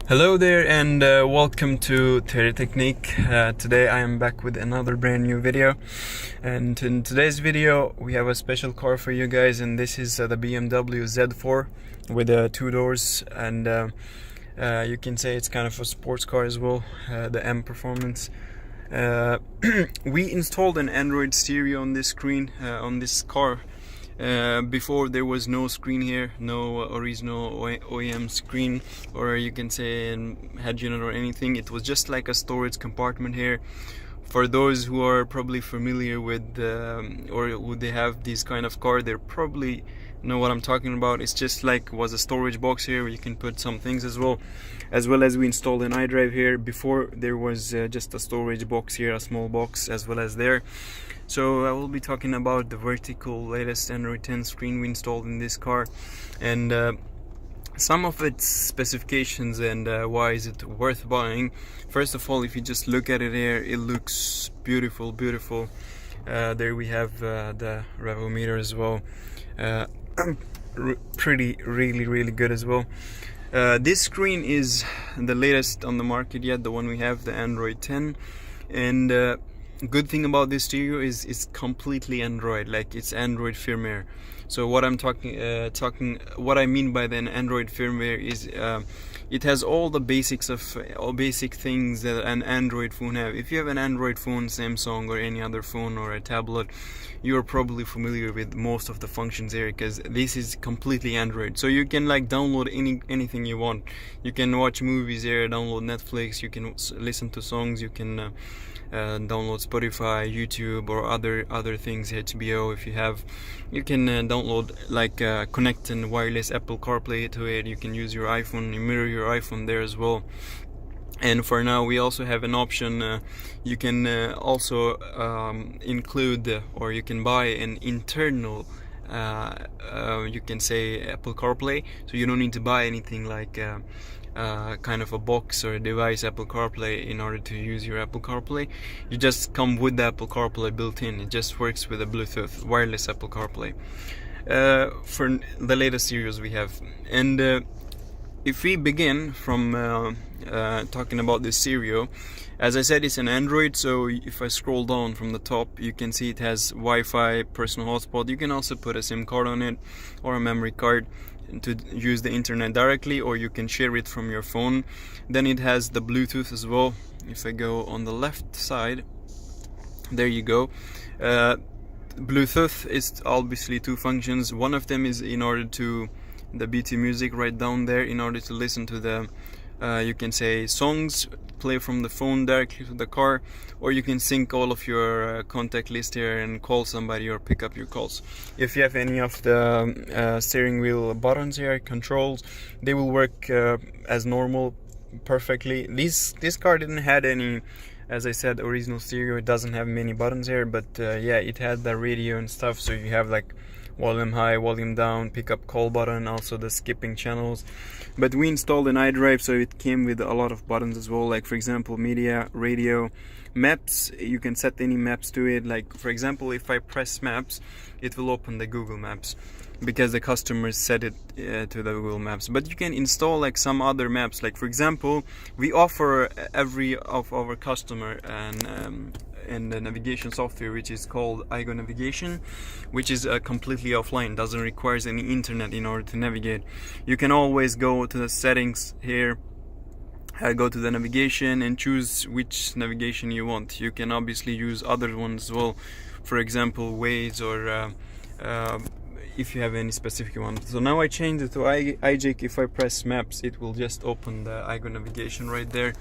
Hello there and welcome to Technique. Today I am back with another brand new video, and in today's video we have a special car for you guys, and this is the BMW Z4 with 2 doors, and you can say it's kind of a sports car as well, the M Performance. We installed an Android stereo on this screen, on this car. Before there was no screen here, no original OEM screen, or you can say head unit or anything. It was just like a storage compartment here. For those who are probably familiar with or who they have this kind of car, they probably know what I'm talking about. It's just like was a storage box here where you can put some things as well as we installed an iDrive here. Before there was just a storage box here, a small box as well as there. So I will be talking about the vertical latest Android 10 screen we installed in this car, and some of its specifications and why is it worth buying. First of all, if you just look at it here, it looks beautiful. There we have the revometer as well, really good as well. This screen is the latest on the market yet, the one we have, the Android 10, and good thing about this stereo is it's completely Android, like it's Android firmware. So what I'm what I mean by the Android firmware is it has all the basics of all basic things that an Android phone have. If you have an Android phone, Samsung or any other phone or a tablet, you're probably familiar with most of the functions here, because this is completely Android. So you can like download anything you want. You can watch movies here, download Netflix, you can listen to songs, you can download Spotify, YouTube, or other things, HBO. If you have, you can download like connect and wireless Apple Carplay to it. You can use your iPhone, you mirror your iPhone there as well. And for now we also have an option, you can also include or you can buy an internal you can say Apple CarPlay, so you don't need to buy anything like kind of a box or a device, Apple CarPlay, in order to use your Apple CarPlay. You just come with the Apple CarPlay built in. It just works with a Bluetooth wireless Apple CarPlay for the latest series we have. And if we begin from talking about this stereo, as I said, it's an Android. So if I scroll down from the top, you can see it has Wi-Fi, personal hotspot. You can also put a SIM card on it or a memory card to use the internet directly, or you can share it from your phone. Then it has the Bluetooth as well. If I go on the left side, there you go. Bluetooth is obviously 2 functions. One of them is in order to the BT music right down there, in order to listen to the you can say songs, play from the phone directly to the car, or you can sync all of your contact list here and call somebody or pick up your calls. If you have any of the steering wheel buttons here, controls, they will work as normal perfectly. This car didn't had any, as I said, original stereo. It doesn't have many buttons here, but yeah, it had the radio and stuff, so you have like volume high, volume down, pick up call button, also the skipping channels. But we installed an iDrive, so it came with a lot of buttons as well, like for example media, radio, maps. You can set any maps to it. Like for example, if I press maps, it will open the Google Maps, because the customers set it to the Google Maps. But you can install like some other maps. Like for example, we offer every of our customer and the navigation software which is called iNavigation, which is completely offline, doesn't require any internet in order to navigate. You can always go to the settings here, go to the navigation and choose which navigation you want. You can obviously use other ones as well, for example Waze, or if you have any specific one. So now I changed it to iJake. If I press maps, it will just open the iNavigation right there,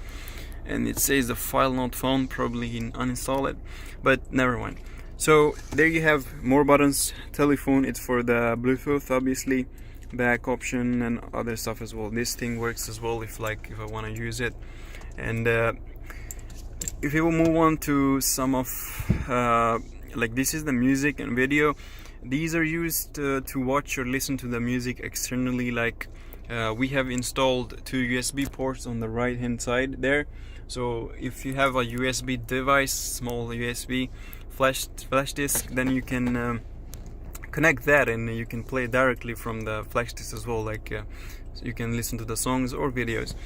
and it says the file not found, probably uninstall it, but never mind. So there you have more buttons. Telephone, it's for the Bluetooth, obviously, back option and other stuff as well. This thing works as well if I want to use it. And if you will move on to some of like this is the music and video. These are used to watch or listen to the music externally. Like we have installed 2 USB ports on the right hand side there. So if you have a USB device, small USB flash disk, then you can connect that and you can play directly from the flash disk as well. Like so you can listen to the songs or videos.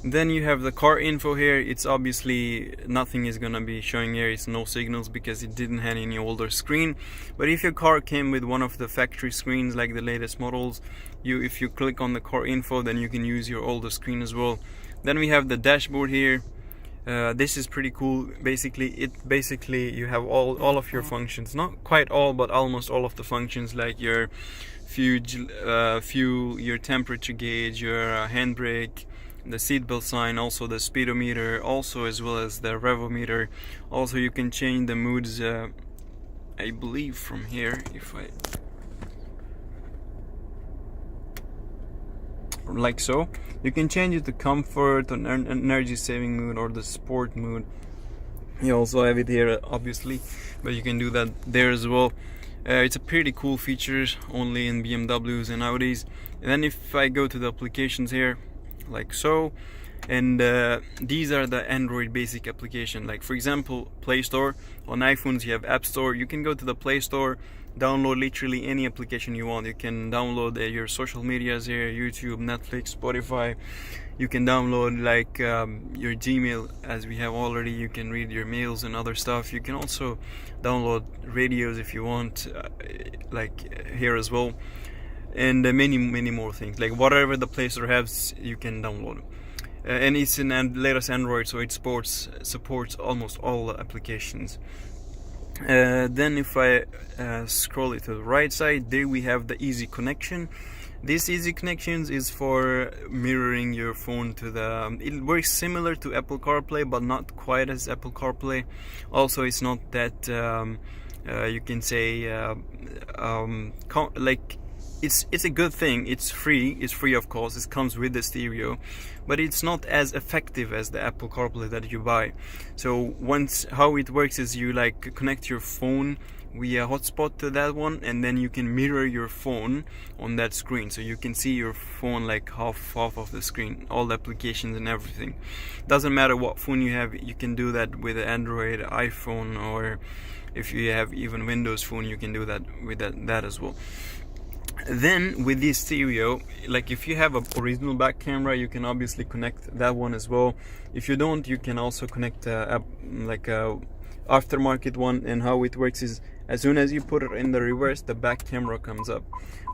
Then you have the car info here. It's obviously nothing is gonna be showing here. It's no signals because it didn't have any older screen. But if your car came with one of the factory screens like the latest models, if you click on the car info, then you can use your older screen as well. Then we have the dashboard here. This is pretty cool. Basically you have all of your functions, not quite all, but almost all of the functions, like your fuel, your temperature gauge, your handbrake, the seatbelt sign, also the speedometer, also as well as the revometer. Also you can change the moods, I believe from here, if I like so. You can change it to comfort, or energy saving mood, or the sport mood. You also have it here obviously, but you can do that there as well. It's a pretty cool feature, only in BMWs and Audis. And then if I go to the applications here, like so, and these are the Android basic application. Like for example, Play Store. On iPhones you have App Store. You can go to the Play Store, download literally any application you want. You can download your social medias here, YouTube, Netflix, Spotify. You can download like your Gmail, as we have already. You can read your mails and other stuff. You can also download radios if you want, like here as well, and many more things. Like whatever the Play Store has, you can download. And it's in latest Android, so it supports almost all the applications. Then if I scroll it to the right side, there we have the easy connection. This easy connections is for mirroring your phone to the it works similar to Apple CarPlay, but not quite as Apple CarPlay. Also, it's not that you can say like it's a good thing. It's free of course. It comes with the stereo, but it's not as effective as the Apple CarPlay that you buy. So how it works is you like connect your phone via hotspot to that one, and then you can mirror your phone on that screen, so you can see your phone like half of the screen, all the applications and everything. Doesn't matter what phone you have, you can do that with Android, iPhone, or if you have even Windows phone, you can do that with that as well. Then with this stereo, like if you have a original back camera, you can obviously connect that one as well. If you don't, you can also connect like a aftermarket one. And how it works is, as soon as you put it in the reverse, the back camera comes up.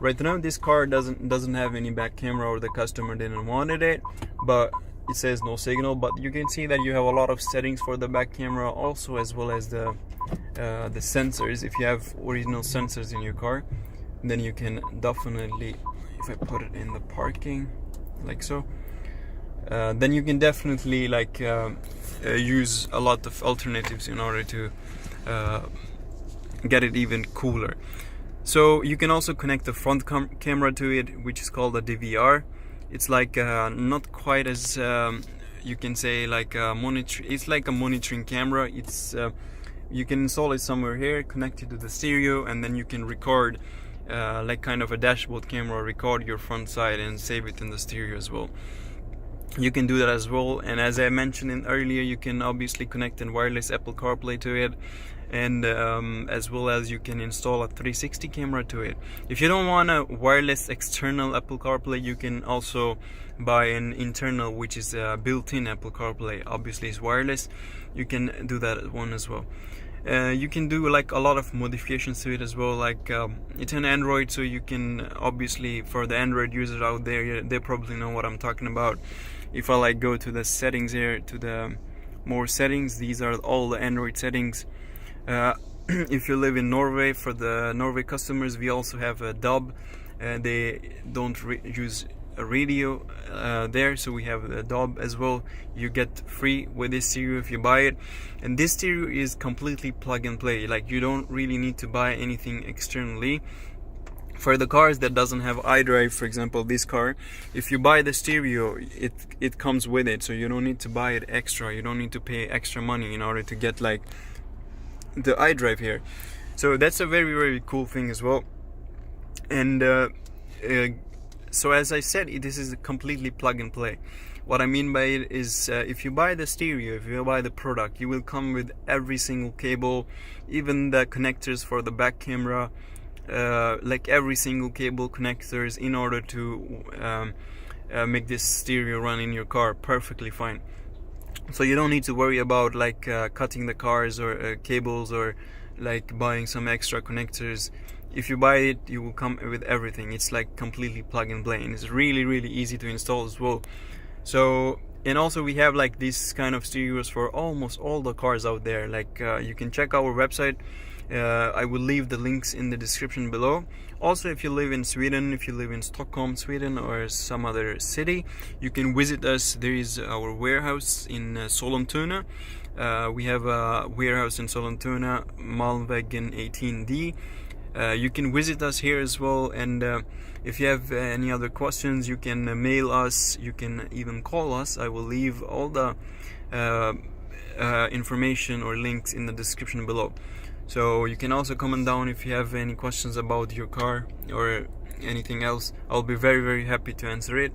Right now this car doesn't have any back camera, or the customer didn't wanted it, but it says no signal. But you can see that you have a lot of settings for the back camera also, as well as the sensors. If you have original sensors in your car, then you can definitely, if I put it in the parking like so, then you can definitely like use a lot of alternatives in order to get it even cooler. So you can also connect the front camera to it, which is called a DVR. It's like not quite as you can say like a monitor. It's like a monitoring camera. It's you can install it somewhere here, connect it to the stereo, and then you can record like kind of a dashboard camera, record your front side and save it in the stereo as well. You can do that as well. And as I mentioned earlier, you can obviously connect a wireless Apple CarPlay to it, and as well as you can install a 360 camera to it. If you don't want a wireless external Apple CarPlay, you can also buy an internal, which is a built-in Apple CarPlay. Obviously it's wireless. You can do that one as well. You can do like a lot of modifications to it as well. Like it's an Android, so you can obviously, for the Android users out there, they probably know what I'm talking about. If I like go to the settings here, to the more settings, these are all the Android settings. If you live in Norway, for the Norway customers, we also have a DAB. They don't use a radio there, so we have the DAB as well. You get free with this stereo if you buy it, and this stereo is completely plug and play. Like you don't really need to buy anything externally. For the cars that doesn't have iDrive, for example this car, if you buy the stereo, it comes with it, so you don't need to buy it extra. You don't need to pay extra money in order to get like the iDrive here. So that's a very cool thing as well. And so as I said, this is a completely plug and play. What I mean by it is if you buy the stereo, if you buy the product, you will come with every single cable, even the connectors for the back camera, like every single cable connectors, in order to make this stereo run in your car perfectly fine. So you don't need to worry about like cutting the cars or cables, or like buying some extra connectors. If you buy it, you will come with everything. It's like completely plug and play, and it's really easy to install as well. So, and also we have like these kind of stereos for almost all the cars out there. Like you can check our website. I will leave the links in the description below. Also, if you live in Sweden, if you live in Stockholm, Sweden, or some other city, you can visit us. There is our warehouse in Sollentuna. We have a warehouse in Sollentuna, Malmvägen 18D. You can visit us here as well, and if you have any other questions, you can mail us, you can even call us. I will leave all the information or links in the description below. So you can also comment down if you have any questions about your car or anything else. I'll be very happy to answer it.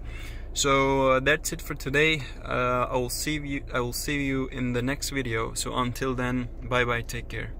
So that's it for today. I will see you in the next video. So until then, bye bye, take care.